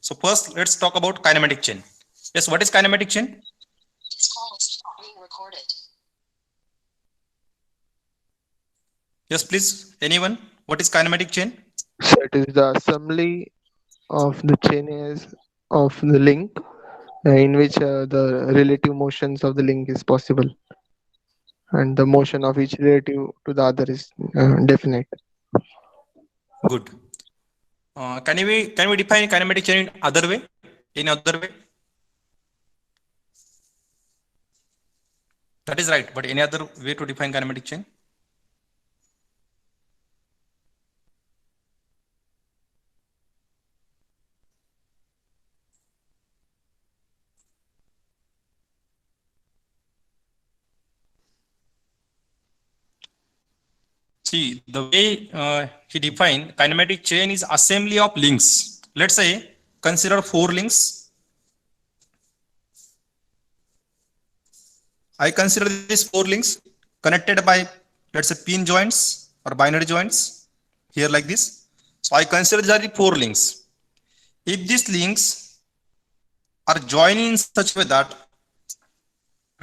So first, let's talk about kinematic chain. Yes, what is kinematic chain? This call is being recorded. Yes, please. Anyone? What is kinematic chain? So it is the assembly of the chain is of the link in which the relative motions of the link is possible and the motion of each relative to the other is definite. Good. Can we define kinematic chain in other way? In other way? That is right. But any other way to define kinematic chain? See, the way he defined kinematic chain is assembly of links. Let's say consider 4 links. I consider these 4 links connected by, let's say, pin joints or binary joints here like this. So I consider there are 4 links. If these links are joined in such a way that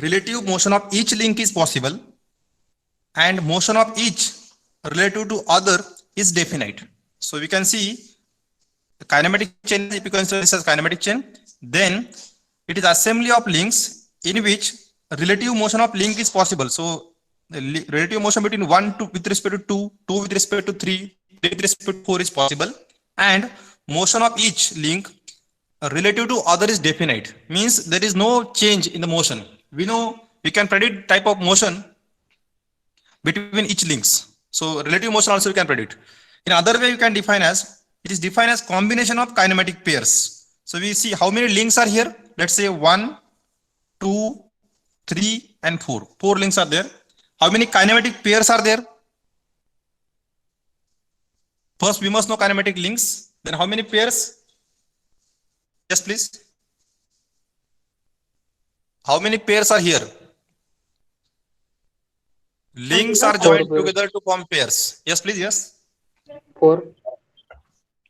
relative motion of each link is possible and motion of each relative to other is definite. So we can see the kinematic chain. If you consider this as kinematic chain, then it is assembly of links in which relative motion of link is possible. So the relative motion between 1 to with respect to 2, 2 with respect to 3, 3 with respect to 4 is possible, and motion of each link relative to other is definite. Means there is no change in the motion. We know we can predict type of motion between each links. So relative motion also you can predict. In other way, you can define as, it is defined as combination of kinematic pairs. So we see how many links are here. Let's say 1, 2, 3, and 4. 4 links are there. How many kinematic pairs are there? First, we must know kinematic links. Then how many pairs? Yes, please. How many pairs are here? Links are joined together to form pairs. Yes, please. Yes. 4.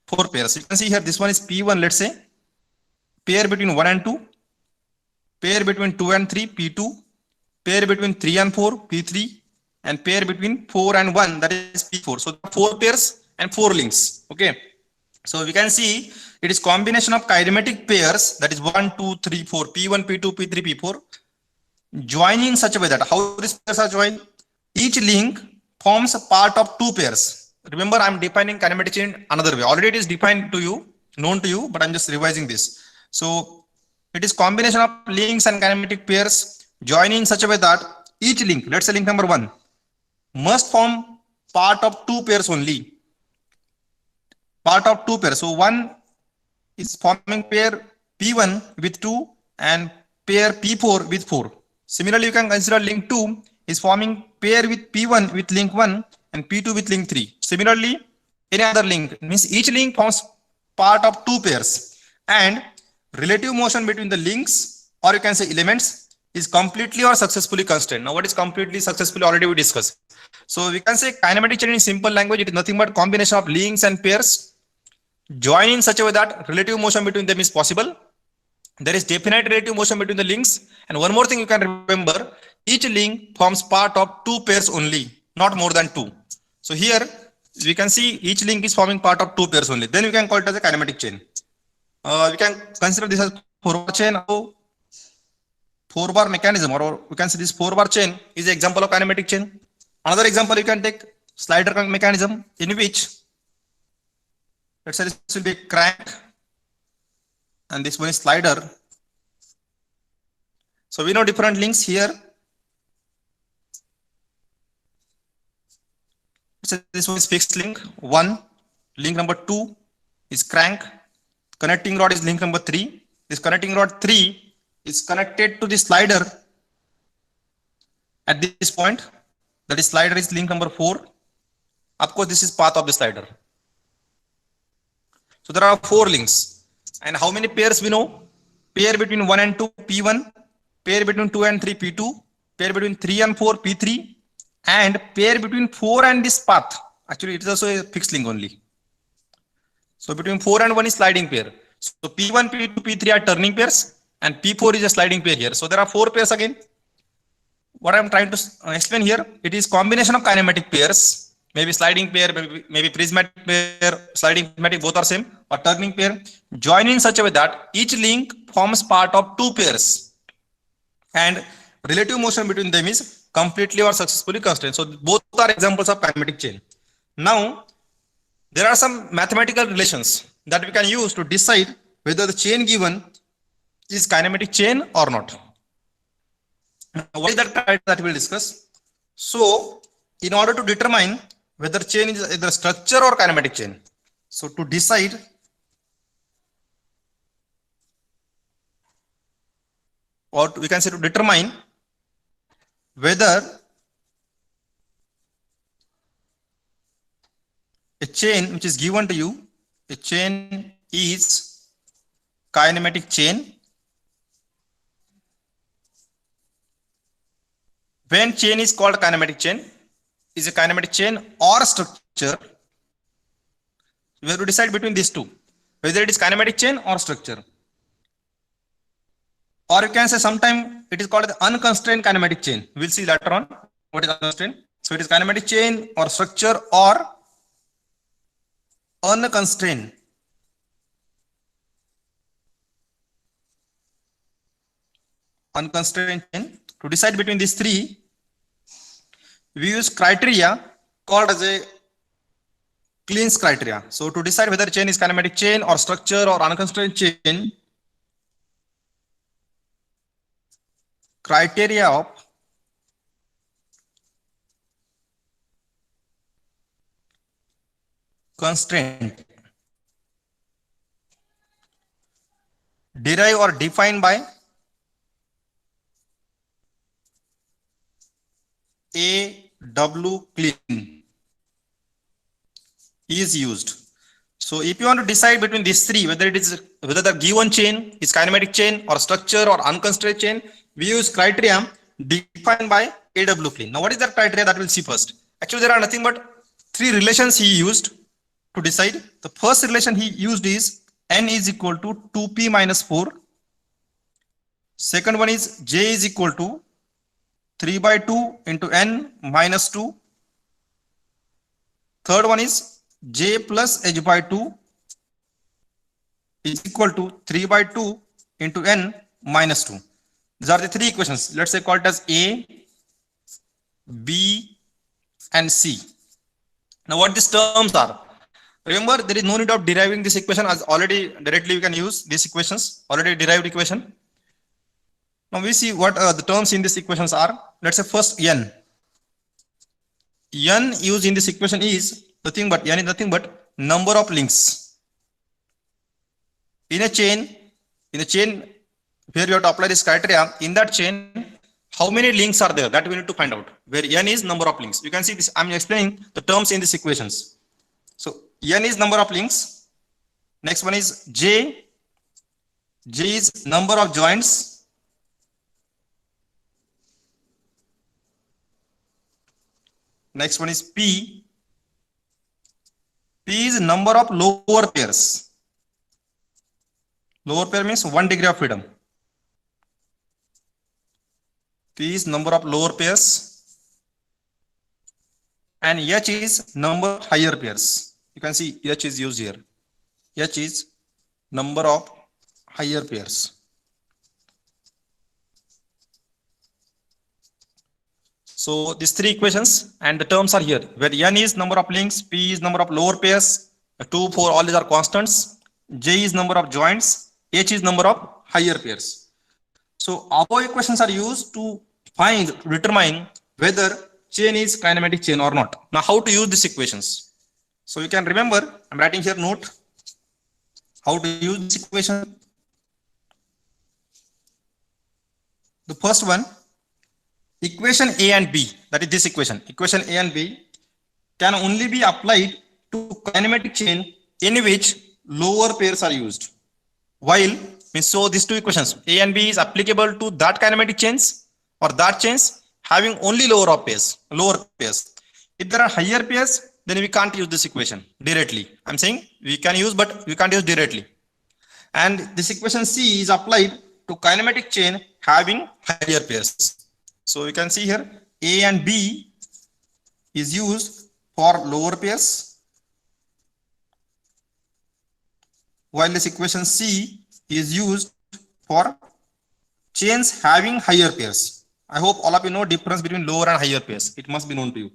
4 pairs. You can see here, this one is P1, let's say. Pair between 1 and 2. Pair between 2 and 3, P2. Pair between 3 and 4, P3. And pair between 4 and 1, that is P4. So 4 pairs and 4 links. Okay. So we can see it is combination of kinematic pairs, that is 1, 2, 3, 4, P1, P2, P3, P4. Joining in such a way that how these pairs are joined? Each link forms a part of 2 pairs. Remember, I'm defining kinematic chain another way. Already it is defined to you, known to you, but I'm just revising this. So it is combination of links and kinematic pairs joining in such a way that each link, let's say link number 1, must form part of 2 pairs only. Part of 2 pairs. So 1 is forming pair P1 with 2 and pair P4 with 4. Similarly, you can consider link 2 is forming pair with P1 with link 1 and P2 with link 3. Similarly, any other link, means each link forms part of 2 pairs, and relative motion between the links, or you can say elements, is completely or successfully constrained. Now what is completely successfully already we discussed. So we can say kinematic chain in simple language, it is nothing but combination of links and pairs join in such a way that relative motion between them is possible. There is definite relative motion between the links. And one more thing you can remember, each link forms part of 2 pairs only, not more than 2. So here we can see each link is forming part of 2 pairs only. Then we can call it as a kinematic chain. We can consider this as 4-bar chain. 4-bar mechanism, or we can say this 4-bar chain is an example of kinematic chain. Another example you can take slider mechanism, in which, let's say this will be a crank and this one is slider. So we know different links here. So this one is fixed link 1, link number 2 is crank, connecting rod is link number 3. This connecting rod 3 is connected to the slider at this point, that is slider is link number 4. Of course, this is path of the slider. So there are 4 links. And how many pairs we know? Pair between 1 and 2, P1, pair between 2 and 3, P2, pair between 3 and 4, P3, and pair between 4 and this path. Actually, it is also a fixed link only. So between 4 and 1 is sliding pair. So P1, P2, P3 are turning pairs and P4 is a sliding pair here. So there are 4 pairs again. What I'm trying to explain here, it is combination of kinematic pairs, maybe sliding pair, maybe prismatic pair, sliding prismatic, both are same, or turning pair, join in such a way that each link forms part of 2 pairs and relative motion between them is completely or successfully constrained. So both are examples of kinematic chain. Now, there are some mathematical relations that we can use to decide whether the chain given is kinematic chain or not. Now, what is that criteria that we will discuss? So, in order to determine whether chain is either structure or kinematic chain, so to decide or we can say to determine whether a chain which is given to you, a chain is kinematic chain. When chain is called kinematic chain, is a kinematic chain or structure. We have to decide between these two, whether it is kinematic chain or structure. Or you can say sometime it is called the unconstrained kinematic chain. We'll see later on what is unconstrained. So it is kinematic chain or structure or unconstrained. Unconstrained chain. To decide between these three, we use criteria called as a Kleene criteria. So to decide whether chain is kinematic chain or structure or unconstrained chain, criteria of constraint derived or defined by A.W. Kleene is used. So if you want to decide between these three, whether the given chain is kinematic chain or structure or unconstrained chain, we use criteria defined by A.W. Kleene. Now, what is that criteria that we'll see first? Actually, there are nothing but 3 relations he used to decide. The first relation he used is n is equal to 2p minus 4. Second one is j is equal to 3 by 2 into n minus 2. Third one is j plus h by 2 is equal to 3 by 2 into n minus 2. These are the 3 equations. Let's say called as A, B, and C. Now what these terms are? Remember, there is no need of deriving this equation, as already directly we can use these equations, already derived equation. Now we see what the terms in these equations are. Let's say first n. N used in this equation is nothing but number of links. In a chain where you have to apply this criteria, in that chain, how many links are there? That we need to find out. Where n is number of links. You can see this. I'm explaining the terms in these equations. So n is number of links. Next one is j. J is number of joints. Next one is P. P is number of lower pairs. Lower pair means 1 degree of freedom. P is number of lower pairs. And H is number of higher pairs. You can see H is used here. H is number of higher pairs. So these 3 equations and the terms are here, where n is number of links, p is number of lower pairs, 2, 4, all these are constants, j is number of joints, h is number of higher pairs. So above equations are used to determine whether chain is kinematic chain or not. Now how to use these equations? So you can remember, I'm writing here note, how to use this equation. The first one, equation A and B, that is this equation A and B can only be applied to kinematic chain in which lower pairs are used. While, so these 2 equations, A and B is applicable to that kinematic chains or that chains having only lower pairs. If there are higher pairs, then we can't use this equation directly. I'm saying we can use, but we can't use directly. And this equation C is applied to kinematic chain having higher pairs. So you can see here A and B is used for lower pairs, while this equation C is used for chains having higher pairs. I hope all of you know difference between lower and higher pairs. It must be known to you.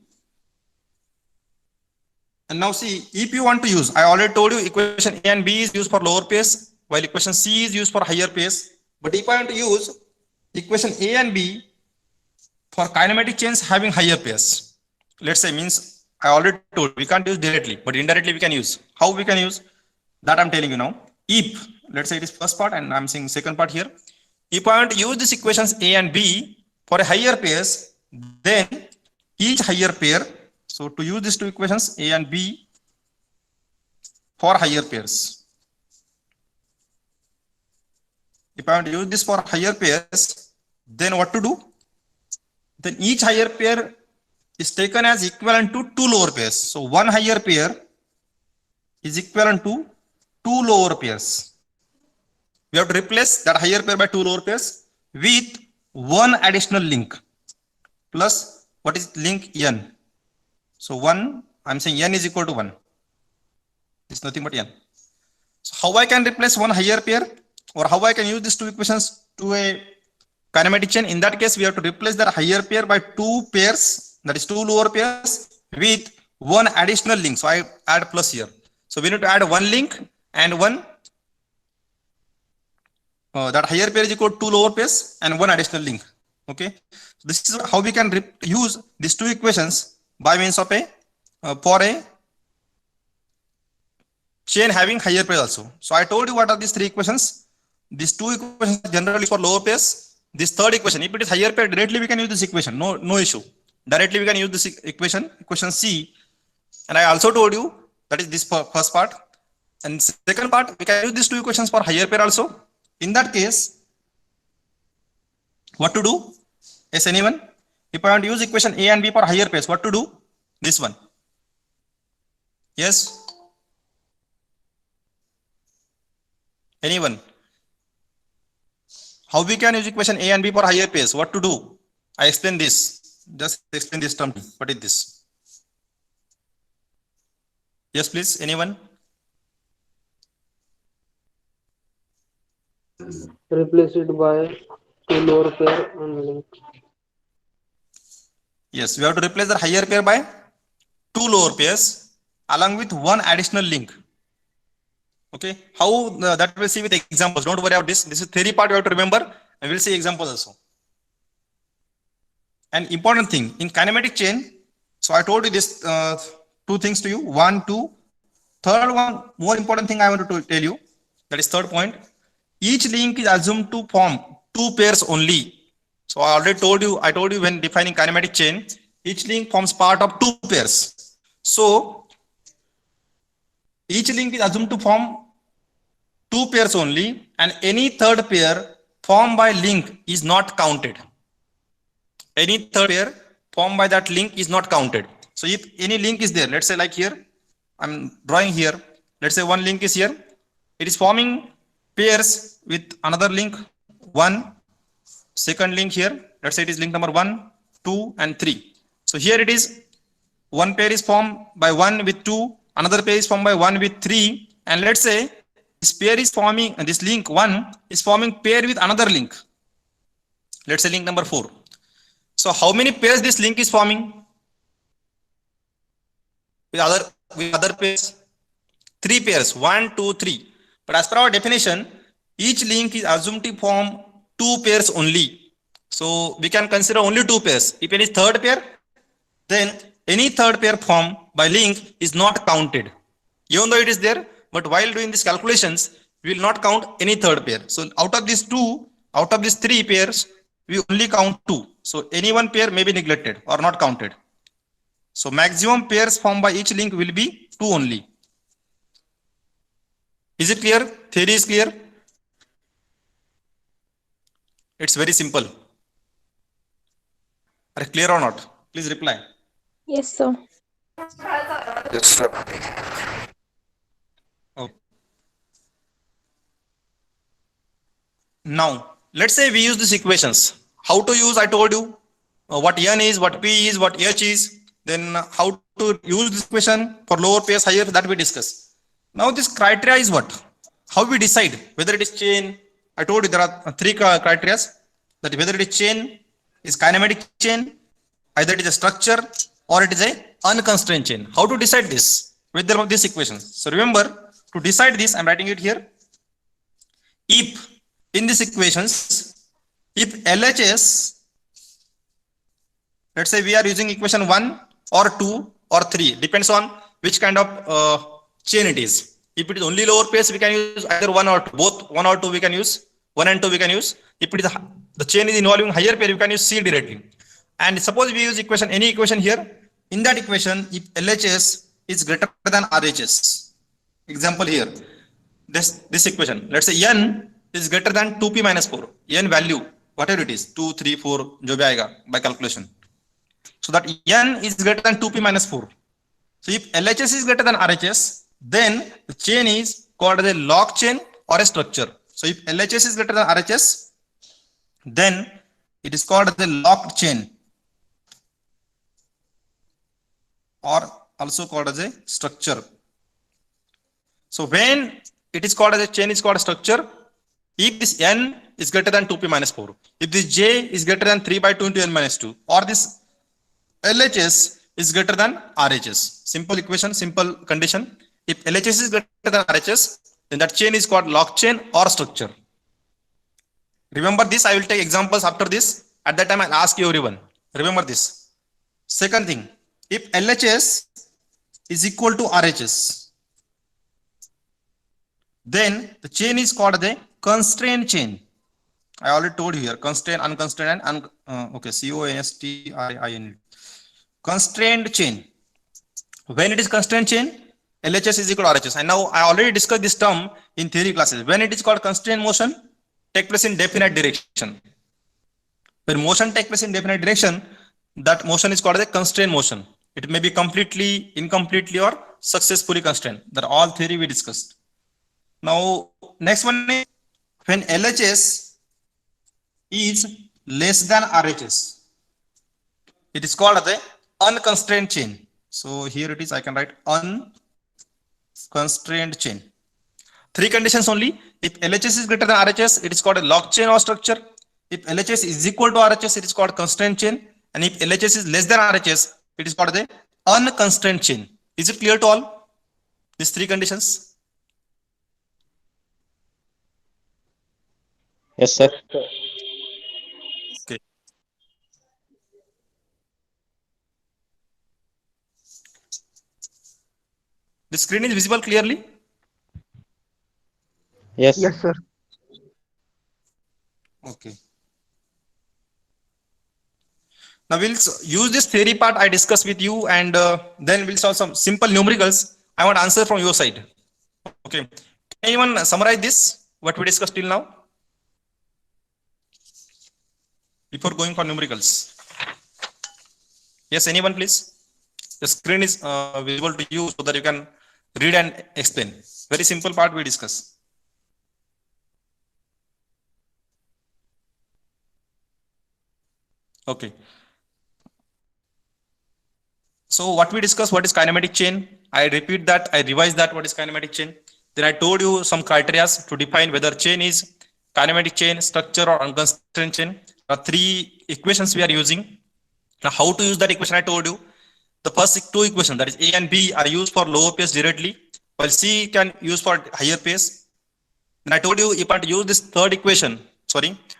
And now see, if you want to use, I already told you equation A and B is used for lower pairs, while equation C is used for higher pairs. But if I want to use equation A and B for kinematic chains having higher pairs, let's say, means I already told we can't use directly, but indirectly we can use. How we can use? That I'm telling you now. If, let's say it is first part and I'm saying second part here. If I want to use these equations A and B for a higher pairs, then each higher pair, so to use these two equations A and B for higher pairs. If I want to use this for higher pairs, then what to do? Then each higher pair is taken as equivalent to two lower pairs. So one higher pair is equivalent to two lower pairs. We have to replace that higher pair by two lower pairs with one additional link plus what is link n. So 1, I'm saying n is equal to 1. It's nothing but n. So how I can replace one higher pair, or how I can use these two equations to a kinematic chain? In that case, we have to replace that higher pair by two pairs, that is two lower pairs, with one additional link. So I add plus here. So we need to add one link and one, that higher pair is equal to two lower pairs and one additional link. Okay. So this is how we can use these two equations by means of a, for a chain having higher pairs also. So I told you what are these three equations. These two equations generally for lower pairs. This third equation, if it is higher pair, directly we can use this equation. No issue. Directly we can use this equation C. And I also told you that is this first part. And second part, we can use these two equations for higher pair also. In that case, what to do? Yes, anyone? If I want to use equation A and B for higher pairs, what to do? This one. Yes? Anyone? How we can use equation A and B for higher pairs? What to do? I explain this. Just explain this term. What is this? Yes, please. Anyone? Replace it by two lower pair and link. Yes, we have to replace the higher pair by two lower pairs along with one additional link. Okay, how that we'll see with examples. Don't worry about this. This is theory part you have to remember, and we'll see examples also. An important thing in kinematic chain. So I told you this two things to you. One, two. Third one, more important thing I want to tell you. That is third point. Each link is assumed to form two pairs only. So I already told you. I told you when defining kinematic chain, each link forms part of two pairs. So each link is assumed to form two pairs only, and any third pair formed by link is not counted. Any third pair formed by that link is not counted. So if any link is there, let's say like here, I'm drawing here, let's say one link is here, it is forming pairs with another link, one, second link here, let's say it is link number 1, 2, and 3. So here it is, one pair is formed by 1 with 2, another pair is formed by 1 with 3, and let's say this pair is forming, this link 1 is forming pair with another link. Let's say link number 4. So how many pairs this link is forming? With other pairs? 3 pairs, 1, 2, 3. But as per our definition, each link is assumed to form 2 pairs only. So we can consider only 2 pairs. If any third pair, then any third pair formed by link is not counted. Even though it is there, but while doing these calculations, we will not count any third pair. So out of these 3 pairs, we only count 2. So any one pair may be neglected or not counted. So maximum pairs formed by each link will be 2 only. Is it clear? Theory is clear? It's very simple. Are you clear or not? Please reply. Yes, sir. Yes, sir. Okay. Now, let's say we use these equations. How to use? I told you what n is, what p is, what h is. Then how to use this equation for lower pairs, higher, that we discuss. Now this criteria is what? How we decide whether it is chain? I told you there are three criteria. That whether it is chain, is kinematic chain, either it is a structure or it is a unconstrained chain. How to decide this with this equation? So remember, to decide this, I'm writing it here. If in these equations, if LHS, let's say we are using equation 1 or 2 or 3, depends on which kind of chain it is. If it is only lower pairs, we can use either 1 or 2, both 1 or 2 we can use, 1 and 2 we can use. If it is the chain is involving higher pair, we can use C directly. And suppose we use equation, any equation here, in that equation, if LHS is greater than RHS, example here, this equation, let's say n is greater than 2p minus 4, n value, whatever it is, 2, 3, 4, jo bhi aayega by calculation. So that n is greater than 2p minus 4. So if LHS is greater than RHS, then the chain is called as a lock chain or a structure. So if LHS is greater than RHS, then it is called as a locked chain, or also called as a structure. So when it is called as a chain, is called a structure if this n is greater than 2p minus 4, if this j is greater than 3 by 2 into n minus 2, or this LHS is greater than RHS. Simple equation, simple condition. If LHS is greater than RHS, then that chain is called lock chain or structure. Remember this, I will take examples after this. At that time, I'll ask you everyone. Remember this. Second thing, if LHS is equal to RHS, then the chain is called the constrained chain. I already told you here, constrained, unconstrained, and okay, CONSTRAIN. Constrained chain. When it is constrained chain, LHS is equal to RHS. And now I already discussed this term in theory classes. When it is called constrained motion, take place in definite direction. When motion takes place in definite direction, that motion is called a constrained motion. It may be completely, incompletely, or successfully constrained. That all theory we discussed. Now, next one is when LHS is less than RHS, it is called as a unconstrained chain. So here it is, I can write unconstrained chain. Three conditions only. If LHS is greater than RHS, it is called a lock chain or structure. If LHS is equal to RHS, it is called constrained chain. And if LHS is less than RHS, it is called the unconstrained chain. Is it clear to all? These three conditions? Yes, sir. Okay. The screen is visible clearly? Yes. Yes, sir. Okay. Now we'll use this theory part I discussed with you, and then we'll solve some simple numericals. I want answer from your side. Okay. Can anyone summarize this, what we discussed till now, before going for numericals? Yes, anyone please? The screen is visible to you so that you can read and explain. Very simple part we discuss. Okay. So what we discussed, what is kinematic chain? I repeat that, I revise that, what is kinematic chain. Then I told you some criteria to define whether chain is kinematic chain, structure, or unconstrained chain. There are three equations we are using. Now how to use that equation I told you. The first two equations, that is A and B, are used for lower pairs directly, while C can use for higher pairs. Then I told you if I want to use this third equation,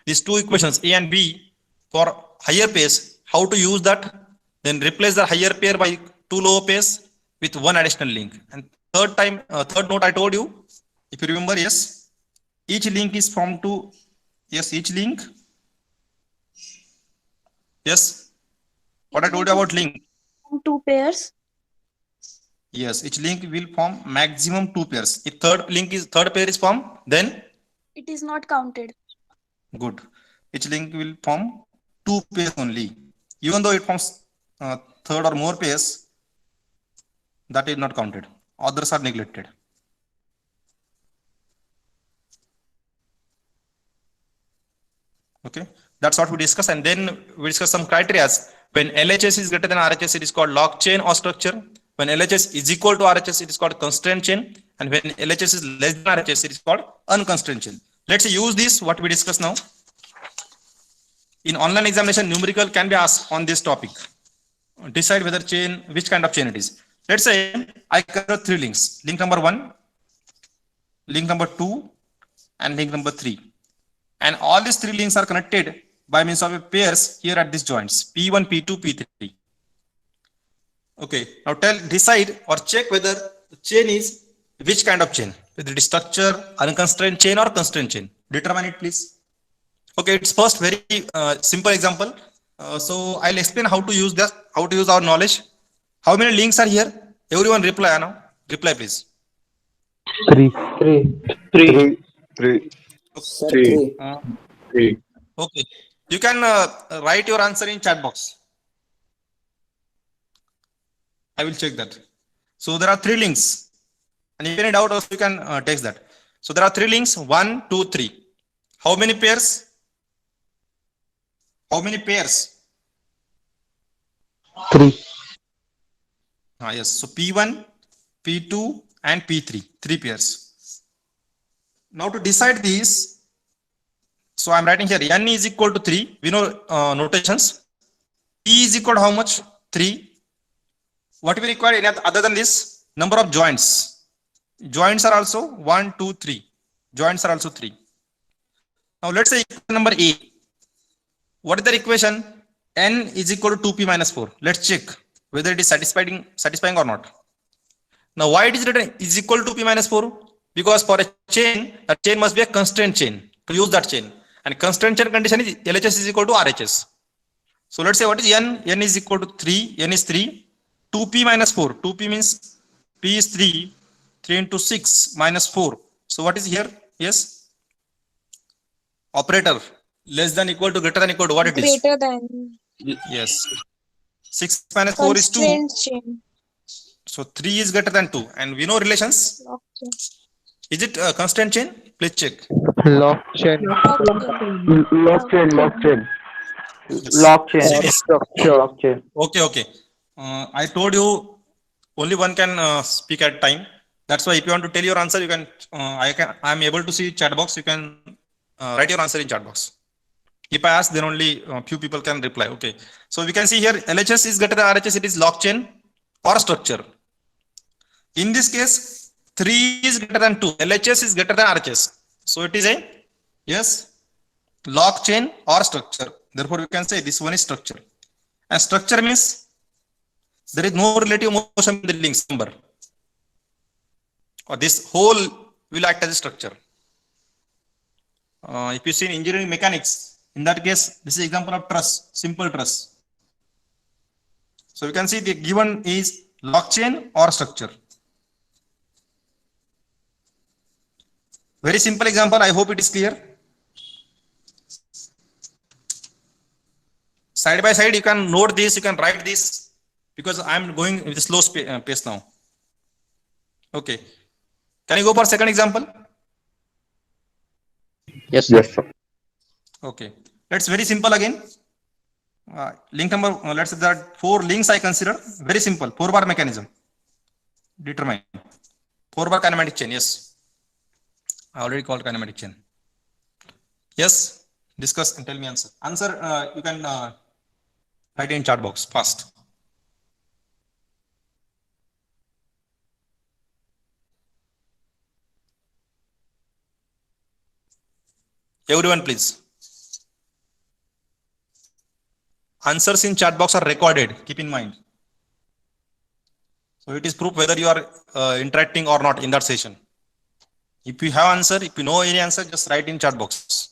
these two equations A and B for higher pairs, how to use that? Then replace the higher pair by two lower pairs with one additional link. And third note I told you, if you remember, yes, each link is formed to, yes, each link. Yes, what I told you about link. Two pairs. Yes, each link will form maximum two pairs. If third pair is formed, then It is not counted. good. Each link will form two pairs only. Even though it forms third or more pairs, that is not counted. Others are neglected. Okay, that's what we discuss, and then we discuss some criteria. When LHS is greater than RHS, it is called lock chain or structure. When LHS is equal to RHS, it is called constraint chain, and when LHS is less than RHS, it is called unconstrained chain. Let's use this what we discuss now. In online examination, numerical can be asked on this topic. Decide whether chain, which kind of chain it is. Let's say I consider 3 links: link number 1, link number 2, and link number 3. And all these 3 links are connected by means of a pairs here at these joints P1, P2, P3. Okay, now decide or check whether the chain is which kind of chain, whether it is structure, unconstrained chain, or constrained chain. Determine it, please. Okay, it's first very simple example. So I'll explain how to use that, how to use our knowledge. How many links are here? Everyone reply now. Reply, please. 3. 3. Sir, 3. Okay, you can write your answer in chat box. I will check that. So there are 3 links, and if any doubt also you can text that. So there are 3 links: 1, 2, 3. How many pairs? How many pairs? 3. Yes. So P1, P2, and P3. 3 pairs. Now to decide these, so I'm writing here n is equal to 3. We know notations. P is equal to how much? 3. What we require other than this? Number of joints. Joints are also 1, 2, 3. Joints are also 3. Now let's say number A. What is the equation? N is equal to 2p minus 4. Let's check whether it is satisfying or not. Now why it is written is equal to p minus 4? Because for a chain must be a constraint chain to use that chain. And constraint chain condition is LHS is equal to RHS. So let's say what is n? N is equal to 3. N is 3. 2p minus 4. 2p means p is 3. 3 into 6 minus 4. So what is here? Yes. Operator. Less than equal to greater than equal to what it is? Greater than. Yes. 6 minus 4 is 2. Constraint chain. So 3 is greater than 2. And we know relations. Lock chain. Is it a constraint chain? Please check. Lock chain. Lock chain. Lock chain. Yes. Lock chain. It is. Structure. Lock chain. Okay. I told you only one can speak at time. That's why if you want to tell your answer, you can. I am able to see chat box. You can write your answer in chat box. If I ask, then only few people can reply. Okay. So we can see here LHS is greater than RHS. It is lock chain or structure. In this case, 3 is greater than 2. LHS is greater than RHS. So it is a lock chain or structure. Therefore, we can say this one is structure. And structure means there is no relative motion in the links number. Or this whole will act as a structure. If you see in engineering mechanics, in that case, this is example of truss, simple truss. So you can see the given is lock chain or structure. Very simple example. I hope it is clear. Side by side, you can note this, you can write this, because I am going with a slow pace now. Okay. Can you go for second example? Yes, sir. Okay. Let's very simple again. Link number, let's say there are 4 links I consider. Very simple. 4-bar mechanism. Determine. 4-bar kinematic chain. Yes. I already called kinematic chain. Yes. Discuss and tell me answer. Answer, you can write in chat box fast. Everyone, please. Answers in chat box are recorded. Keep in mind. So it is proof whether you are interacting or not in that session. If you have answer, if you know any answer, just write in chat box.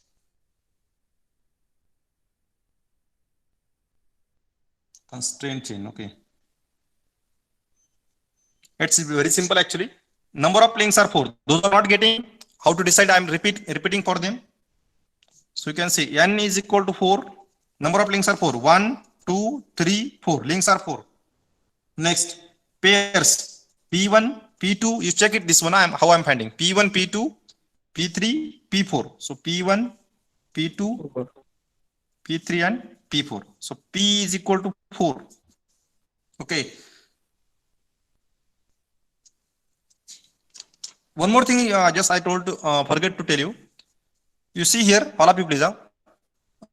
Constraint chain. Okay. It's very simple actually. Number of links are 4. Those are not getting how to decide. I'm repeating for them. So you can see n is equal to 4. Number of links are 4. 1, 2, 3, 4. Links are 4. Next, pairs. P1, P2. You check it. This one how I'm finding. P1, P2, P3, P4. So P1, P2, P3 and P4. So P is equal to 4. Okay. One more thing, just I told to forget to tell you. You see here, all of you please.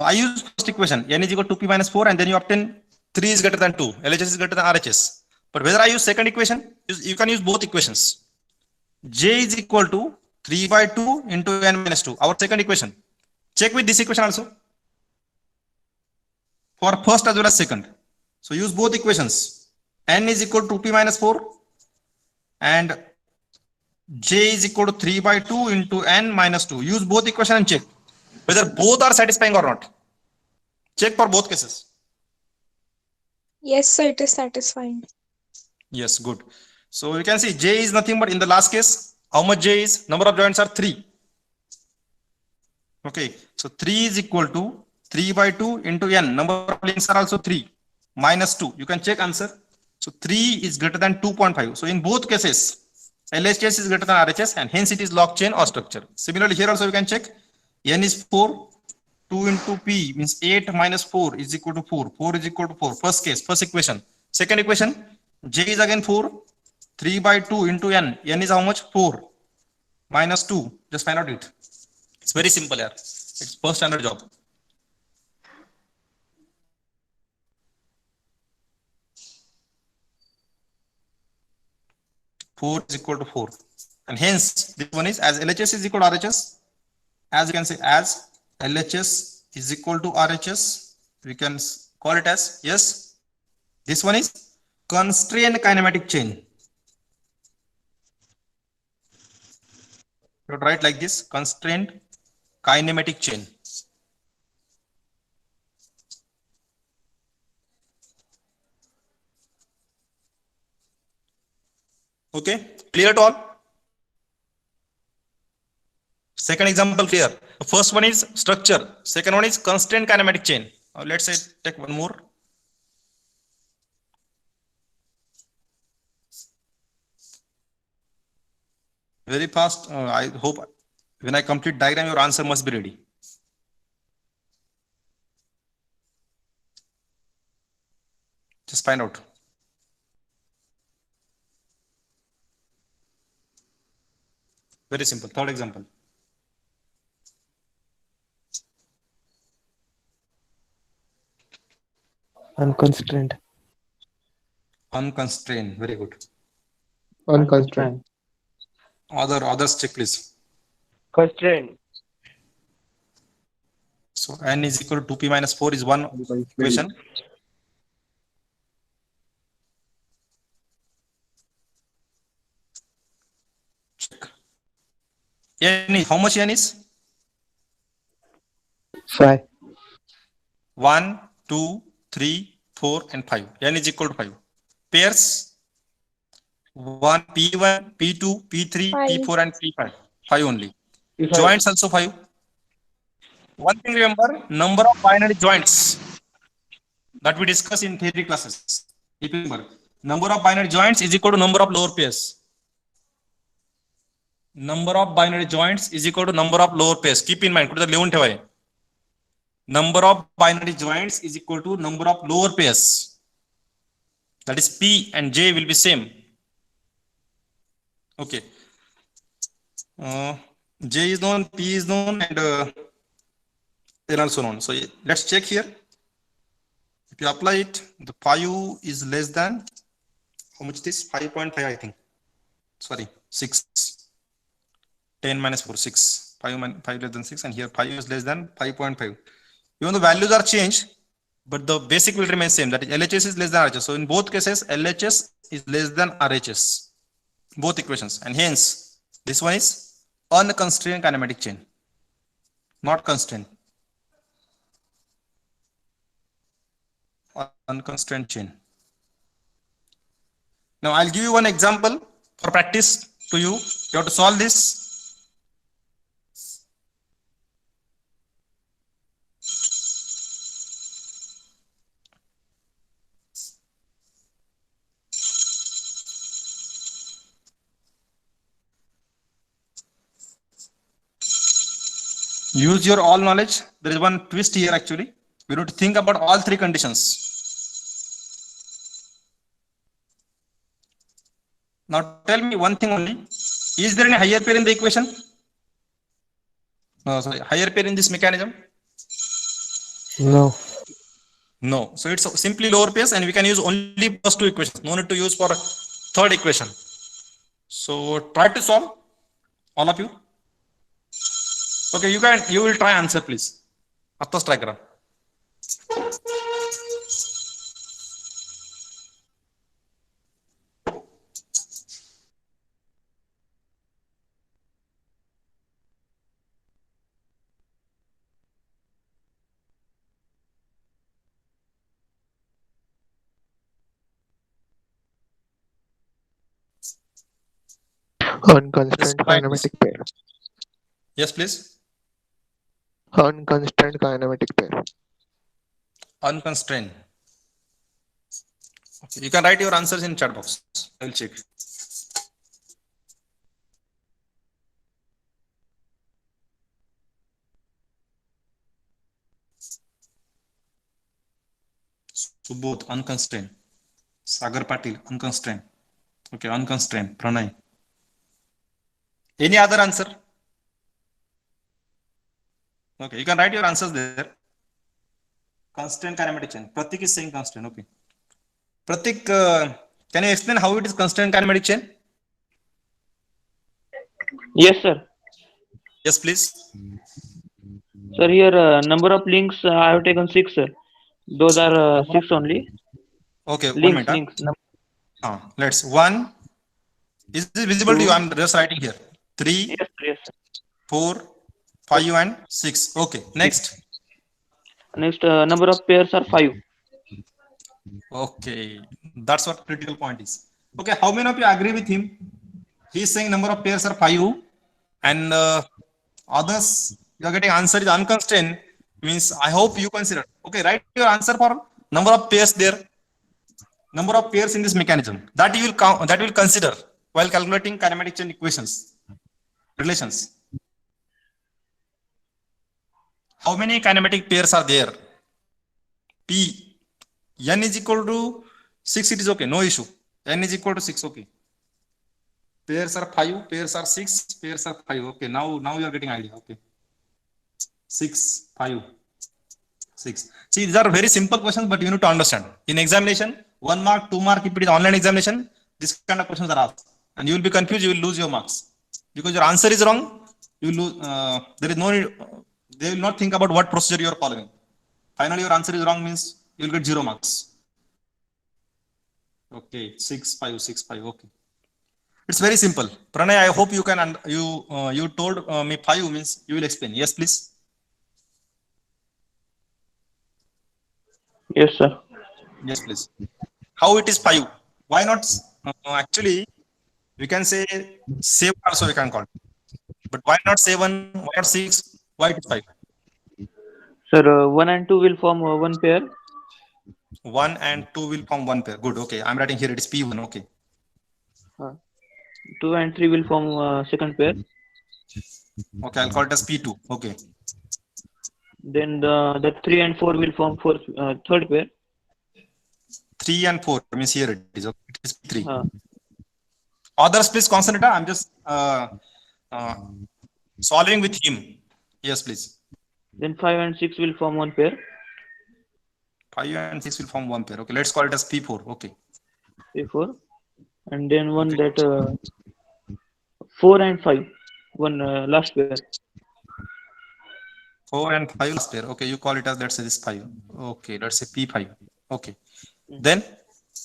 I use first equation, n is equal to 2p minus 4, and then you obtain 3 is greater than 2, LHS is greater than RHS. But whether I use second equation, you can use both equations. J is equal to 3 by 2 into n minus 2, our second equation. Check with this equation also. For first as well as second. So use both equations. N is equal to 2p minus 4 and J is equal to 3 by 2 into n minus 2. Use both equation and check whether both are satisfying or not. Check for both cases. Yes, sir, it is satisfying. Yes, good. So you can see J is nothing but in the last case, how much J is? Number of joints are 3. Okay, so 3 is equal to 3 by 2 into n. Number of links are also 3 minus 2. You can check answer. So 3 is greater than 2.5. So in both cases, LHS is greater than RHS and hence it is log chain or structure. Similarly, here also you can check. N is 4. 2 into P means 8 minus 4 is equal to 4. 4 is equal to 4. First case, first equation. Second equation, J is again 4. 3 by 2 into N. N is how much? 4 minus 2. Just find out it. It's very simple here. It's first standard job. Four is equal to 4. And hence, this one is as LHS is equal to RHS. As you can say, as LHS is equal to RHS, we can call it as, yes, this one is constrained kinematic chain. You write like this, constrained kinematic chain. Okay, clear to all? Second example clear. The first one is structure. Second one is constrained kinematic chain. Let's say take one more. Very fast. I hope when I complete diagram, your answer must be ready. Just find out. Very simple. Third example. Unconstrained. Unconstrained. Very good. Unconstrained. Others check please. Constraint. So n is equal to 2p minus 4 is one equation. Check. N is, how much n is? 5. 1, 2, 3, 4, and 5. N is equal to 5. Pairs 1, P1, P2, P3, Five. P4, and P5. 5 only. Joints also 5. One thing remember, number of binary joints that we discuss in theory classes. Remember, number of binary joints is equal to number of lower pairs. Number of binary joints is equal to number of lower pairs. Keep in mind, number of binary joints is equal to number of lower pairs. That is P and J will be same. Okay. J is known, P is known, and N also known. So let's check here. If you apply it, the 5 is less than, how much it is? 5.5, I think. Sorry, 6. 10 minus 4, 6. 5 less than 6, and here 5 is less than 5.5. Even the values are changed, but the basic will remain same. That is LHS is less than RHS. So in both cases, LHS is less than RHS. Both equations. And hence, this one is unconstrained kinematic chain. Not constrained. Unconstrained chain. Now I'll give you one example for practice to you. You have to solve this. Use your all knowledge. There is one twist here actually. We need to think about all three conditions. Now tell me one thing only. Is there any higher pair in the equation? No, sorry, higher pair in this mechanism? No. No. So it's simply lower pairs, and we can use only first two equations. No need to use for third equation. So try to solve, all of you. Okay, you will try answer, please. Attas try kara. Unconstrained Yes, right, kinematic pair. Yes, please. Unconstrained kinematic pair. Unconstrained. Okay, you can write your answers in chat box. I will check. Subodh, unconstrained. Sagar Patil, unconstrained. Okay, unconstrained. Pranay. Any other answer? Okay, you can write your answers there. Constraint kinematic chain. Pratik is saying constraint. Okay. Pratik, can you explain how it is constraint kinematic chain? Yes, sir. Yes, please. Sir, here number of links I have taken 6, sir. Those are 6 only. Okay, Links, 1 minute. Let's 1. Is this visible to you? I'm just writing here. 3, Yes, sir. Yes, sir. 4, 5, and 6. Okay. Next. Next, number of pairs are 5. Okay. That's what critical point is. Okay. How many of you agree with him? He's saying number of pairs are 5, and others you are getting answer is unconstrained. Means I hope you consider. Okay. Write your answer for number of pairs there. Number of pairs in this mechanism that you will count, that will consider while calculating kinematic chain equations relations. How many kinematic pairs are there? P. N is equal to 6. It is okay. No issue. N is equal to 6. Okay. Pairs are 5. Pairs are 6. Pairs are 5. Okay. Now you are getting idea. Okay. 6, 5, 6. See, these are very simple questions, but you need to understand. In examination, 1 mark, 2 mark, if it is online examination, this kind of questions are asked. And you will be confused, you will lose your marks. Because your answer is wrong, you will lose, there is no need, they will not think about what procedure you are following. Finally, your answer is wrong means you will get 0 marks. Okay, 6, 5, 6, 5, okay. It's very simple. Pranay, I hope you can, you told me 5 means you will explain. Yes, please. Yes, sir. Yes, please. How it is 5? Why not? Actually, we can say 7 also we can call. But why not 7? Why not 6? Why it is 5? Sir, 1 and 2 will form one pair. 1 and 2 will form one pair. Good. Okay. I'm writing here. It is P1. Okay. 2 and 3 will form second pair. Okay. I'll call it as P2. Okay. Then the 3 and 4 will form third pair. 3 and 4 means here it is. Okay. It is P3. Others, please concentrate. I'm just solving with him. Yes, please. Then 5 and 6 will form one pair. 5 and 6 will form one pair. Okay. Let's call it as P4. Okay. P4. And then one that 4 and 5. One last pair. 4 and 5 last pair. Okay. You call it as, let's say, this 5. Okay. Let's say P5. Okay. Then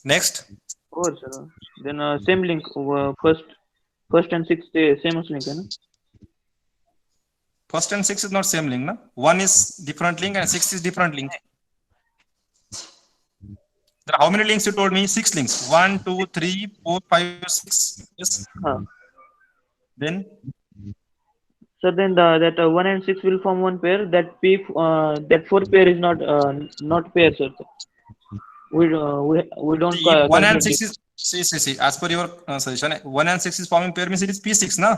next. Oh, sir. Then same link. First and 6 same link. Hai na? First and 6 is not same link. Na? 1 is different link and 6 is different link. There are how many links you told me? 6 links. 1, 2, 3, 4, 5, 6. Yes. Then? So then that 1 and 6 will form one pair. That that 4 pair is not pair, sir. We don't. See, 1 and 6 is see. As per your suggestion, 1 and 6 is forming pair means it is P6, na?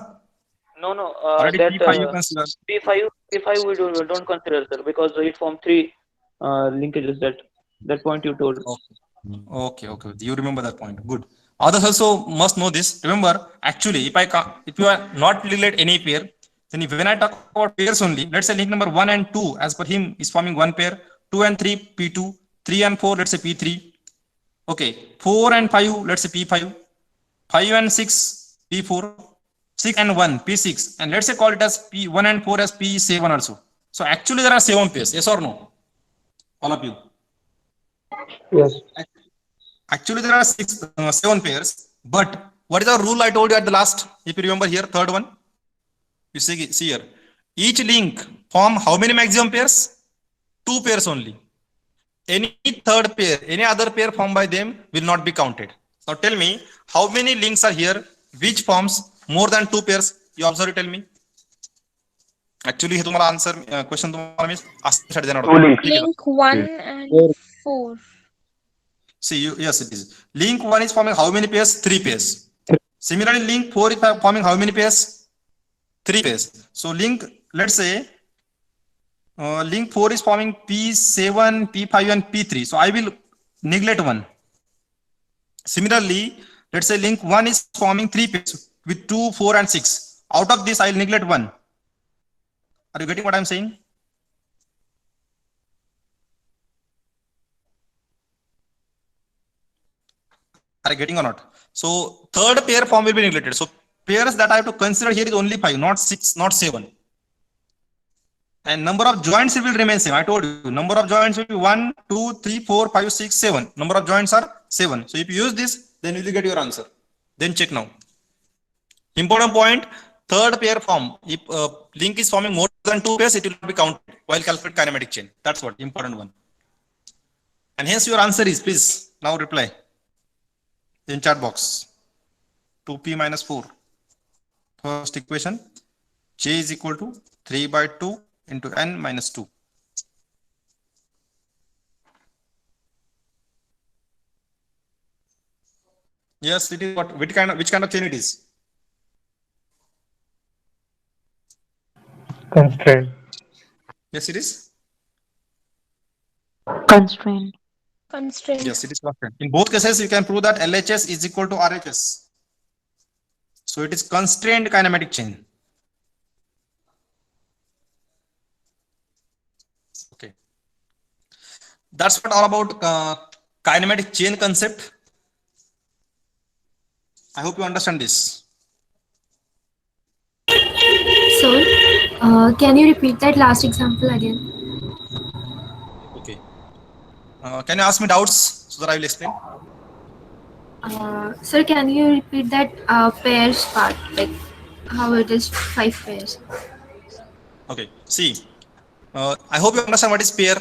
No. Already That P5 you consider. P5 we don't consider, sir, because it forms 3 linkages. That point you told. Okay. You remember that point. Good. Others also must know this. Remember, actually, if you are not relate any pair, then when I talk about pairs only, let's say link number 1 and 2, as per him, is forming one pair. 2 and 3, P2. 3 and 4, let's say P3. Okay. 4 and 5, let's say P5. 5 and 6, P4. 6 and 1, P6. And let's say call it as P1 and 4 as P7 also. So actually there are 7 pairs. Yes or no? All of you. Yes. Actually, there are 7 pairs. But what is the rule I told you at the last? If you remember here, third one. You see here. Each link form how many maximum pairs? 2 pairs only. Any third pair, any other pair formed by them will not be counted. Now tell me, how many links are here which forms more than 2 pairs? You observe, tell me. Actually, हे तुम्हाला answer question तुम्हाला मी असं देणार होतो. Link 1 and 4. See, yes, it is. Link 1 is forming how many pairs? 3 pairs. Similarly, link 4 is forming how many pairs? 3 pairs. So, let's say, link 4 is forming P7, P5, and P3. So, I will neglect 1. Similarly, let's say link 1 is forming 3 pairs with 2, 4, and 6. Out of this, I will neglect 1. Are you getting what I am saying? Are you getting or not? So third pair form will be neglected. So pairs that I have to consider here is only 5, not 6, not 7. And number of joints will remain same. I told you, number of joints will be 1, 2, 3, 4, 5, 6, 7. Number of joints are 7. So if you use this, then you will get your answer. Then check now. Important point, third pair form. If link is forming more than 2 pairs, it will not be counted while calculate kinematic chain. That's what important one. And hence your answer is, please now reply in chat box. 2p minus 4. First equation, j is equal to 3 by 2 into n minus 2. Yes, it is what? Which kind of chain it is? Constraint. Yes, it is. Constraint. Constraint. Yes, it is constraint. In both cases, you can prove that LHS is equal to RHS. So it is constrained kinematic chain. Okay. That's what all about kinematic chain concept. I hope you understand this. So, can you repeat that last example again? Okay. Can you ask me doubts so that I will explain? Sir, can you repeat that pairs part, like how it is 5 pairs? Okay. See, I hope you understand what is pair.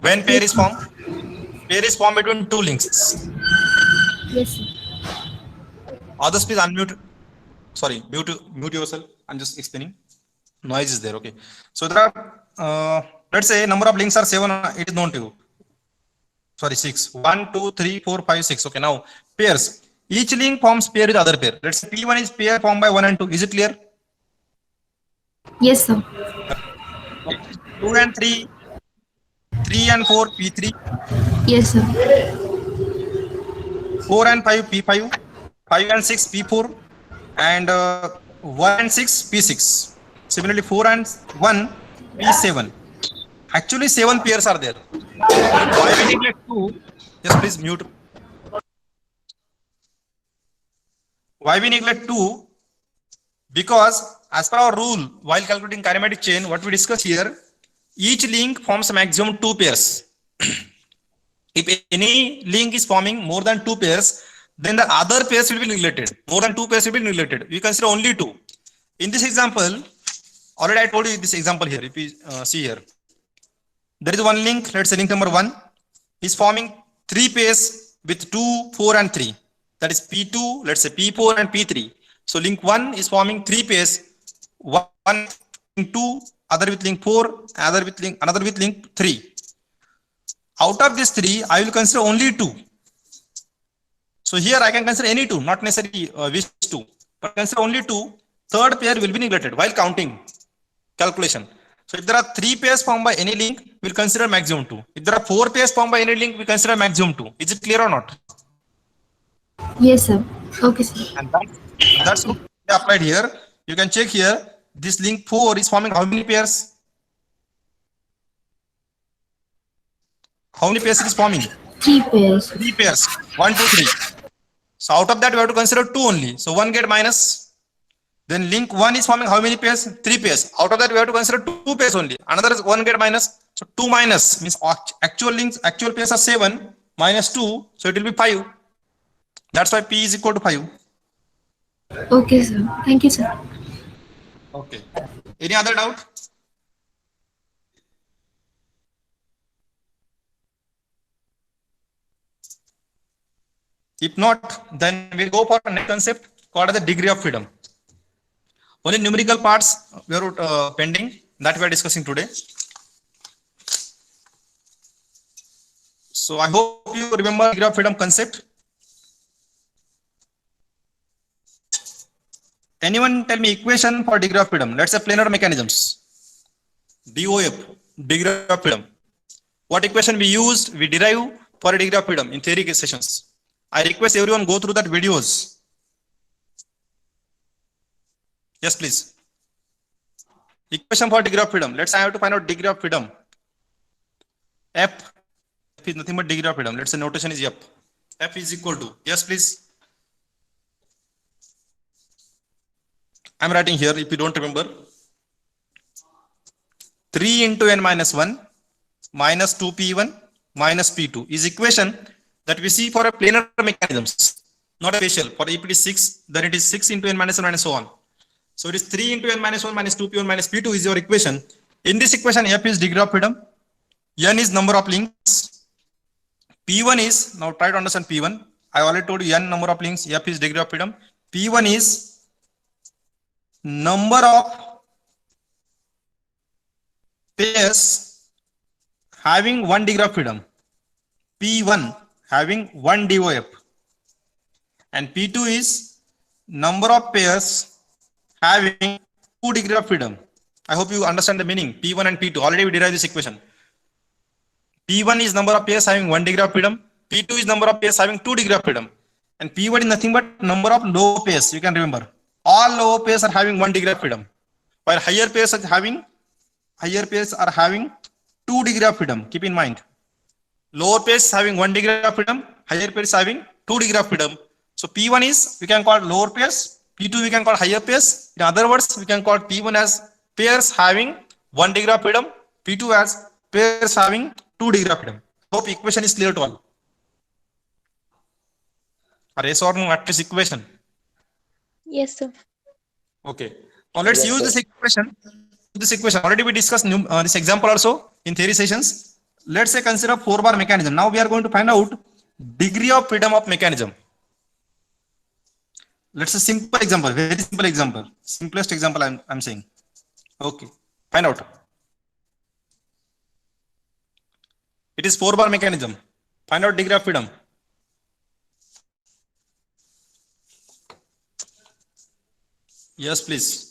When pair is formed? Pair is formed between 2 links. Yes, sir. Others, please unmute. Sorry, mute yourself. I'm just explaining. Noise is there. Okay. So there are, let's say number of links are 7. It is known to you. Sorry, 6. 1, 2, 3, 4, 5, 6. Okay. Now pairs. Each link forms pair with other pair. Let's say P1 is pair formed by 1 and 2. Is it clear? Yes, sir. Okay. 2 and 3. 3 and 4, P3. Yes, sir. 4 and 5, P5. 5 and 6, P4. And 1 and 6, P6. Similarly, 4 and 1, P7. Actually, 7 pairs are there. Why we neglect 2? Yes, please mute. Why we neglect 2? Because as per our rule, while calculating kinematic chain, what we discuss here, each link forms a maximum 2 pairs. If any link is forming more than 2 pairs, then the other pairs will be neglected. More than 2 pairs will be neglected. We consider only 2. In this example, already I told you this example here. If you see here, there is one link. Let's say link number 1 is forming 3 pairs with 2, 4, and 3. That is P2, let's say P4 and P3. So link 1 is forming 3 pairs. One link 2, other with link 4, another with link 3. Out of these 3, I will consider only 2. So here I can consider any 2, not necessarily which 2, but consider only 2. Third pair will be neglected while counting calculation. So if there are 3 pairs formed by any link, we'll consider maximum 2. If there are 4 pairs formed by any link, we consider maximum 2. Is it clear or not? Yes, sir. Okay, sir. And that's what we applied here. You can check here. This link 4 is forming how many pairs? How many pairs it is forming? 3 pairs. 3 pairs. 1, 2, 3. So out of that, we have to consider 2 only. So 1 get minus. Then link 1 is forming how many pairs? 3 pairs. Out of that, we have to consider 2 pairs only. Another is 1 get minus. So 2 minus means actual links, actual pairs are 7 minus 2. So it will be 5. That's why P is equal to 5. Okay, sir. Thank you, sir. Okay. Any other doubt? If not, then we'll go for a next concept called as the degree of freedom. Only numerical parts we are pending that we are discussing today. So I hope you remember degree of freedom concept. Anyone tell me equation for degree of freedom? Let's say planar mechanisms. DOF, degree of freedom. What equation we used, we derive for a degree of freedom in theory sessions. I request everyone go through that videos. Yes, please. Equation for degree of freedom. Let's say I have to find out degree of freedom. F is nothing but degree of freedom. Let's say notation is F. F is equal to. Yes, please. I'm writing here if you don't remember. 3 into n minus 1 minus 2p1 minus p2 is equation that we see for a planar mechanisms, not a spatial. For if it is 6, then it is 6 into n minus 1 and so on. So it is 3 into n minus 1 minus 2p1 minus p2 is your equation. In this equation, F is degree of freedom, n is number of links, p1 is, now try to understand p1. I already told you n number of links, F is degree of freedom. p1 is number of pairs having 1 degree of freedom. P1 having 1 DOF. And P2 is number of pairs having 2 degree of freedom. I hope you understand the meaning. P1 and P2. Already we derived this equation. P1 is number of pairs having 1 degree of freedom. P2 is number of pairs having 2 degree of freedom. And P1 is nothing but number of low pairs. You can remember. All lower pairs are having 1 degree of freedom. While higher pairs are having 2 degree of freedom. Keep in mind. Lower pairs having 1 degree of freedom, higher pairs having 2 degree of freedom. So P1 is, we can call lower pairs, P2 we can call higher pairs. In other words, we can call P1 as pairs having 1 degree of freedom, P2 as pairs having 2 degree of freedom. Hope equation is clear to all. Or yes or no at this equation? Yes, sir. Okay. Now let's Yes, use sir. this equation. Already we discussed this example also in theory sessions. Let's say consider 4-bar mechanism. Now we are going to find out degree of freedom of mechanism. Let's say simple example, very simple example, simplest example I'm saying. Okay, find out. It is 4-bar mechanism. Find out degree of freedom. Yes, please.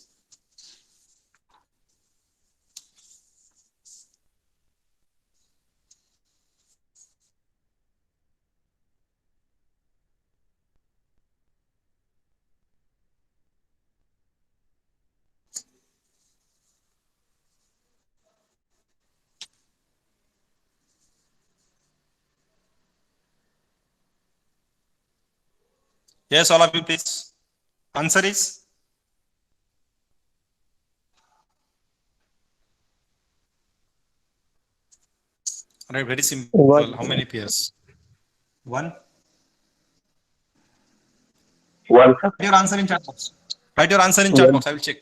Yes, all of you, please. Answer is right. Very simple. One. How many pairs? 1. One. Write your answer in chat box. Write your answer in chat box. I will check.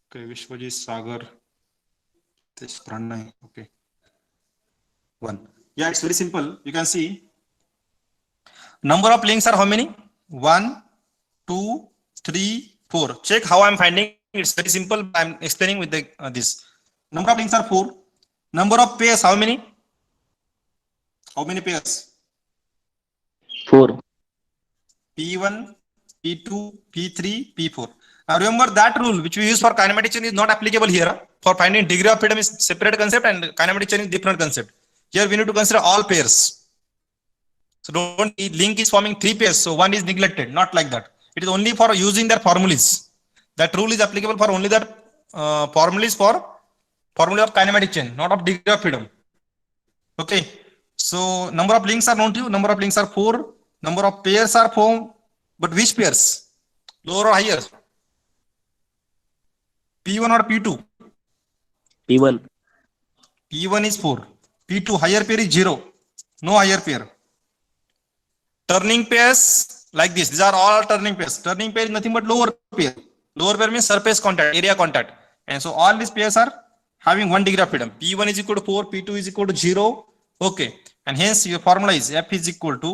Okay, Vishwajit Sagar. This Pranay. Okay. 1. Yeah, it's very simple. You can see number of links are how many? 1, 2, 3, 4. Check how I'm finding. It's very simple. I'm explaining with the this. Number of links are 4. Number of pairs, how many? How many pairs? 4. P1, P2, P3, P4. Now remember that rule which we use for kinematic chain is not applicable here. For finding degree of freedom is separate concept and kinematic chain is different concept. Here we need to consider all pairs. So don't link is forming 3 pairs, so one is neglected. Not like that. It is only for using their formulas. That rule is applicable for only that formulas for formula of kinematic chain, not of degree of freedom. Okay. So number of links are known to you. Number of links are 4. Number of pairs are 4. But which pairs? Lower or higher? P1 or P2? P1. P1 is 4. P2 higher pair is 0. No higher pair. Turning pairs like this. These are all turning pairs. Turning pair is nothing but lower pair. Lower pair means surface contact, area contact. And so all these pairs are having 1 degree of freedom. P1 is equal to 4. P2 is equal to 0. Okay. And hence your formula is F is equal to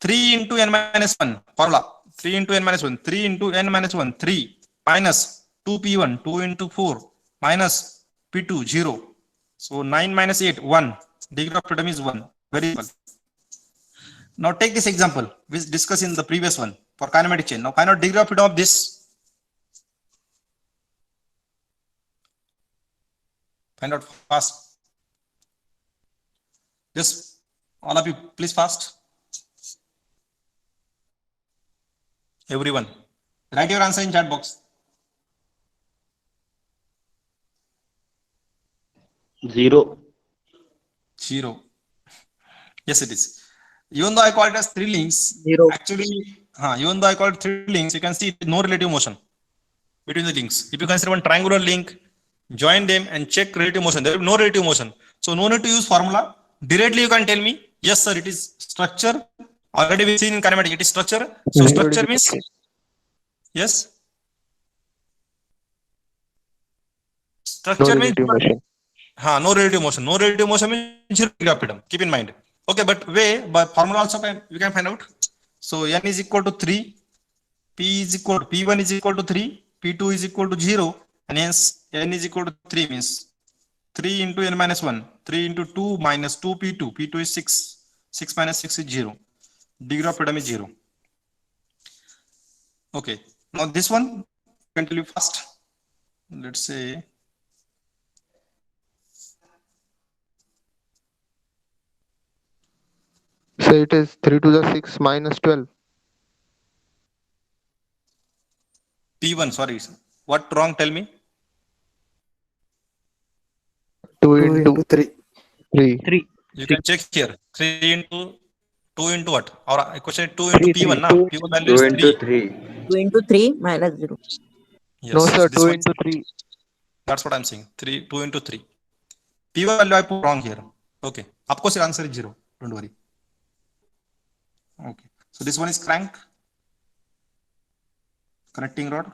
3 into n minus 1. Formula 3 into n minus 1. 3 into n minus 1. 3 minus 2P1. 2 into 4 minus P2. 0. So 9 minus 8. 1. Degree of freedom is 1. Very well. Now take this example we discussed in the previous one for kinematic chain. Now find out degree of freedom of this. Find out fast. Just all of you, please fast. Everyone, write your answer in chat box. 0. 0. Yes, it is. Even though I call it as 3 links, 0. actually, even though I call it 3 links, you can see no relative motion between the links. If you consider one triangular link, join them and check relative motion. There is no relative motion. So no need to use formula. Directly you can tell me, yes sir, it is structure. Already we've seen in kinematic, it is structure. So structure means, yes? Structure means, relative motion. no relative motion. No relative motion means 0 degree of freedom. Keep in mind. Okay, but by formula also we can find out. So n is equal to 3, P1 is equal to 3, P2 is equal to 0, and hence n is equal to 3 means 3 into n minus 1, 3 into 2 minus 2 P2, P2 is 6, 6 minus 6 is 0, degree of freedom is 0. Okay, now this one, I can tell you fast. Let's say, So it is 3 to the 6 minus 12. P1, sorry, what wrong, tell me? 2 into 3. 3. You can check here, 3 into 2 into what? Or a question 2 into P1, na? P1 value 2 is into 3. 3. 2 into 3 minus 0. Yes, No sir, this 2 one- into 3. That's what I'm saying. 2 into 3. P1 value I put wrong here. Okay. Of course, your answer is 0. Don't worry. Okay. So this one is crank. Connecting rod.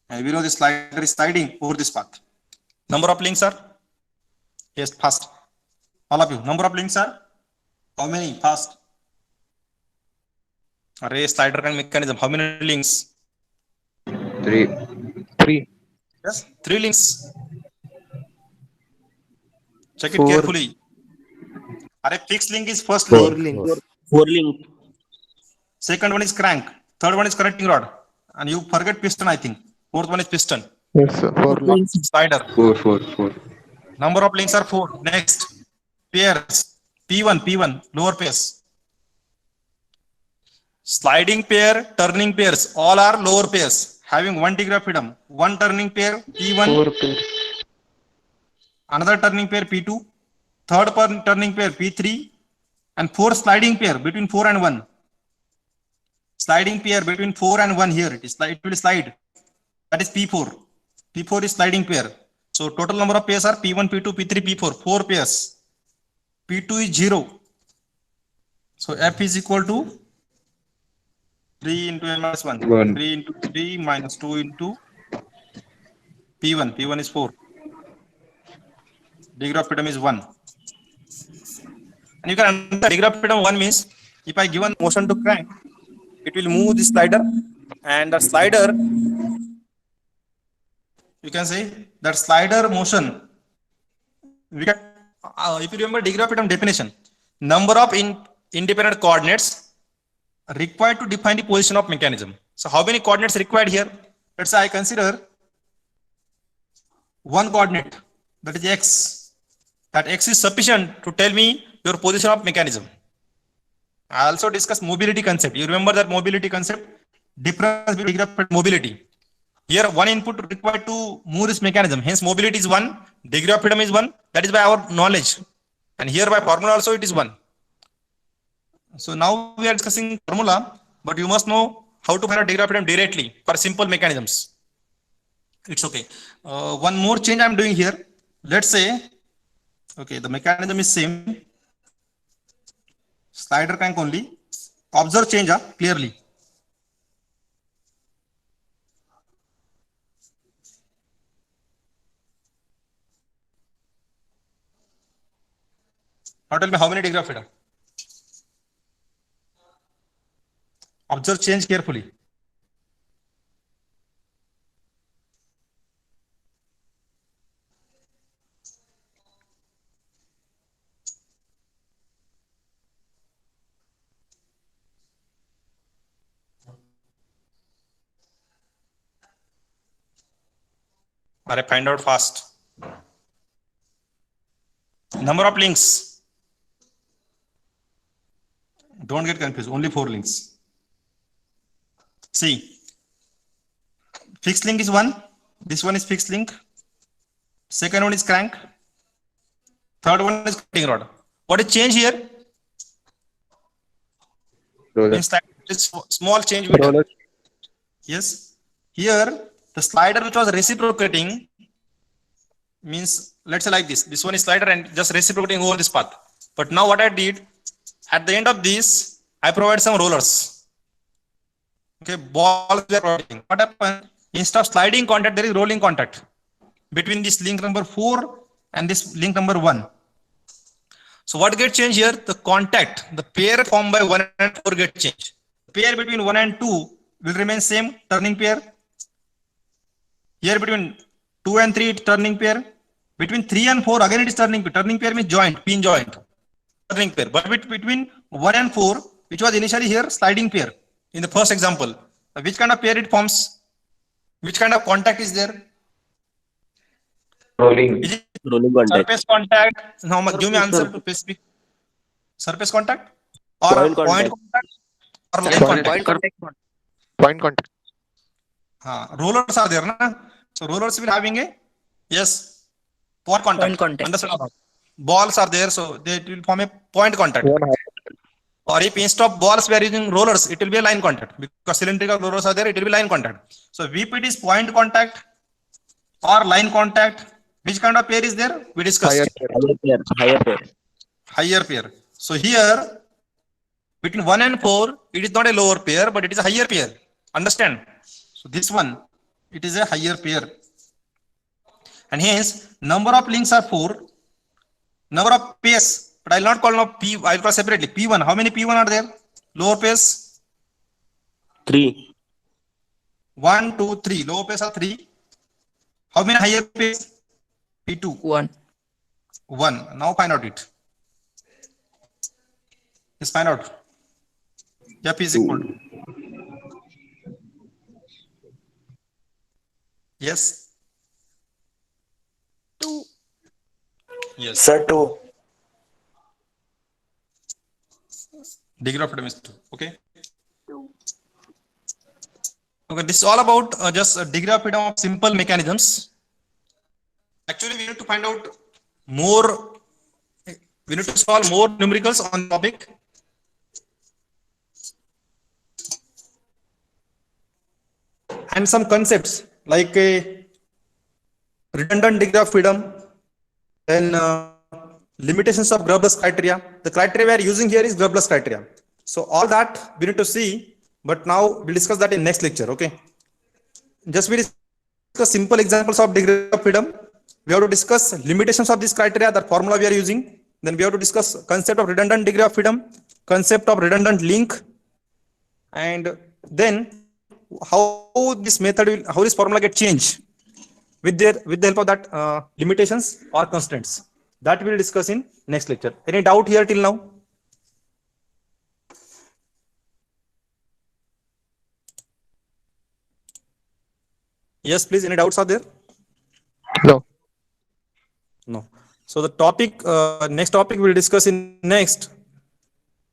And we know the slider is sliding over this path. Number of links are? Yes, fast. All of you. Number of links are? How many? Fast. Array slider mechanism. How many links? 3. 3. Yes, 3 links. Check it 4. carefully. Array fixed link is first 4 link. links. 4 link. Second one is crank. Third one is connecting rod. And you forget piston, I think. Fourth one is piston. Yes sir, 4 links. Slider. 4, 4, 4. Number of links are 4. Next. Pairs. P1, lower pairs. Sliding pair, turning pairs, all are lower pairs, having 1 degree of freedom. One turning pair, P1, 4 pairs. another turning pair, P2, third turning pair, P3, and 4 sliding pair between 4 and 1. Sliding pair between 4 and 1 here, it will slide. That is P4. P4 is sliding pair. So total number of pairs are P1, P2, P3, P4, 4 pairs. P2 is 0. So F is equal to 3 into n minus 1. 1. 3 into 3 minus 2 into P1. P1 is 4. Degree of freedom is 1. And you can understand degree of freedom 1 means if I give a motion to crank, it will move the slider, and the slider, you can say that slider motion, we can, if you remember degree of freedom definition, number of independent coordinates required to define the position of mechanism. So how many coordinates required here? let's say I consider one coordinate, that is x. That x is sufficient to tell me your position of mechanism. I also discuss mobility concept. You remember that mobility concept? Difference between degree of freedom and mobility. Here, one input required to move this mechanism. Hence, mobility is 1, degree of freedom is 1. That is by our knowledge. And here by formula also it is 1. So now we are discussing formula, but you must know how to find a degree of freedom directly for simple mechanisms. It's okay. One more change I am doing here. Let's say, okay, the mechanism is same. Slider crank only. Observe change clearly. Now tell me how many degree of freedom. Observe change carefully. Or I find out fast. Number of links. Don't get confused. Only 4 links. See, fixed link is 1. This one is fixed link. Second one is crank. Third one is cutting rod. What is change here? Roller. In slider, this small change. We done. Roller. Yes. Here, the slider which was reciprocating means, let's say like this. This one is slider and just reciprocating over this path. But now what I did, at the end of this, I provide some rollers. Okay, balls we are providing. What happened? Instead of sliding contact, there is rolling contact between this link number 4 and this link number 1. So what gets changed here? The contact, the pair formed by 1 and 4 get changed. The pair between 1 and 2 will remain same, turning pair. Here between 2 and 3, it's turning pair. Between 3 and 4, again it is turning pair. Turning pair means joint, pin joint. Turning pair. But between 1 and 4, which was initially here, sliding pair. In the first example, which kind of pair it forms? Which kind of contact is there? Rolling. Is it Rolling contact. surface contact? Now give me answer to specific. Surface contact? Or Point point contact. contact? Or line Point contact? Point contact. Rollers are there, na? So rollers will having a, yes, point contact. Understand? Balls are there, so they will form a point contact. One high. Or if instead of balls we are using rollers, it will be a line contact. Because cylindrical rollers are there, it will be line contact. So VPT is point contact or line contact. Which kind of pair is there? We discussed. Higher pair. Higher pair. Higher pair. Higher pair. So here, between 1 and 4, it is not a lower pair, but it is a higher pair. Understand? So this one, it is a higher pair. And hence, number of links are 4. Number of pairs, but I will not call now P, I will call separately. P1, how many P1 are there? Lower pairs? 3. 1, 2, 3. Lower pairs are 3. How many higher pairs? P2. 1. 1. Now find out it. Just find out. F is equal to. Yes. 2. Yes. Sir, 2. Degree of freedom is 2. Okay. Okay. This is all about just degree of freedom of simple mechanisms. Actually, we need to find out more. We need to solve more numericals on the topic. And some concepts like a redundant degree of freedom, then limitations of Grubbs criteria. The criteria we are using here is Grubbs criteria. So all that we need to see, but now we'll discuss that in next lecture. Okay. Just we discuss simple examples of degree of freedom. We have to discuss limitations of this criteria, the formula we are using. Then we have to discuss concept of redundant degree of freedom, concept of redundant link, and then how this method will, how this formula get changed with the help of that limitations or constraints. That we will discuss in next lecture. Any doubt here till now? Yes, please. Any doubts are there? No. No. So the topic, next topic we'll discuss in next